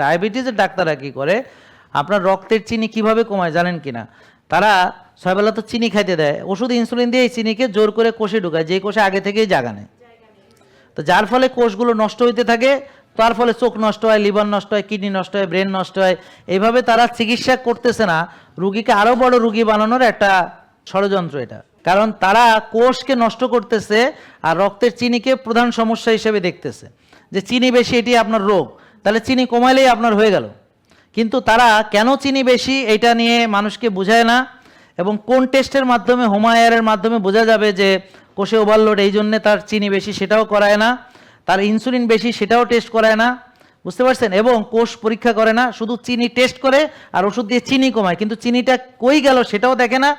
ডায়াবেটিসের ডাক্তাররা কি করে, আপনার রক্তের চিনি কিভাবে কমায় জানেন কিনা? তারা 6 বেলা তো চিনি খাইতে দেয়, ওষুধ ইনসুলিন দিয়ে এই চিনিকে জোর করে কোষে ঢুকায়, যে কোষে আগে থেকেই জায়গা নেয়। তো যার ফলে কোষগুলো নষ্ট হইতে থাকে, তার ফলে চোখ নষ্ট হয়, লিভার নষ্ট হয়, কিডনি নষ্ট হয়, ব্রেন নষ্ট হয়। এইভাবে তারা চিকিৎসা করতেছে না, রুগীকে আরও বড় রুগী বানানোর একটা ষড়যন্ত্র এটা। কারণ তারা কোষকে নষ্ট করতেছে আর রক্তের চিনিকে প্রধান সমস্যা হিসেবে দেখতেছে, যে চিনি বেশি এটি আপনার রোগ, তাহলে চিনি কমাইলেই আপনার হয়ে গেল। কিন্তু তারা কেন চিনি বেশি এটা নিয়ে মানুষকে বোঝায় না, এবং কোন টেস্টের মাধ্যমে, হোমায়ারের মাধ্যমে বোঝা যাবে যে কোষে ওভারলোড এই জন্যে তার চিনি বেশি, সেটাও করায় না। তার ইনসুলিন বেশি, সেটাও টেস্ট করায় না, বুঝতে পারছেন? এবং কোষ পরীক্ষা করে না, শুধু চিনি টেস্ট করে আর ওষুধ দিয়ে চিনি কমায়, কিন্তু চিনিটা কই গেল সেটাও দেখে না,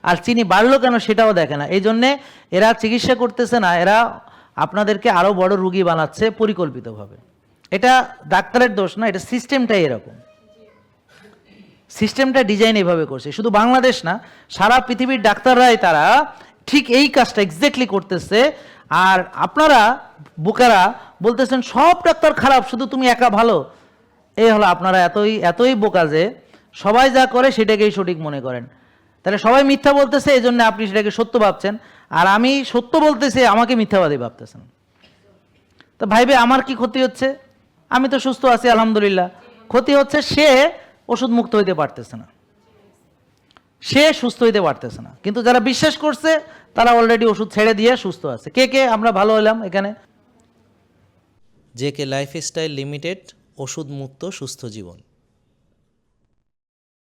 আর চিনি বাড়লো কেন সেটাও দেখে না। এই জন্যে এরা চিকিৎসা করতেছে না, এরা আপনাদেরকে আরও বড় রুগী বানাচ্ছে পরিকল্পিতভাবে। এটা ডাক্তারের দোষ না, এটা সিস্টেমটাই এরকম, সিস্টেমটা ডিজাইন এভাবে করছে। শুধু বাংলাদেশ না, সারা পৃথিবীর ডাক্তাররাই তারা ঠিক এই কাজটা এক্স্যাক্টলি করতেছে। আর আপনারা বোকারা বলতেছেন সব ডাক্তার খারাপ, শুধু তুমি একা ভালো। এই হলো আপনারা এতই বোকা যে সবাই যা করে সেটাকেই সঠিক মনে করেন। তাহলে সবাই মিথ্যা বলতেছে, এই জন্য আপনি সেটাকে সত্য ভাবছেন, আর আমি সত্য বলতেছি আমাকে মিথ্যাবাদী ভাবতেছেন। তো ভাইবে আমার কি ক্ষতি হচ্ছে? আমি তো সুস্থ আছি আলহামদুলিল্লাহ। ক্ষতি হচ্ছে সে ওষুধ মুক্ত হইতে পারতেছে না, সে সুস্থ হইতে পারতেছে না। কিন্তু যারা বিশ্বাস করছে তারা অলরেডি ওষুধ ছেড়ে দিয়ে সুস্থ আছে। কে আমরা ভালো হলাম এখানে? জেকে লাইফস্টাইল লিমিটেড, ওষুধ মুক্ত সুস্থ জীবন।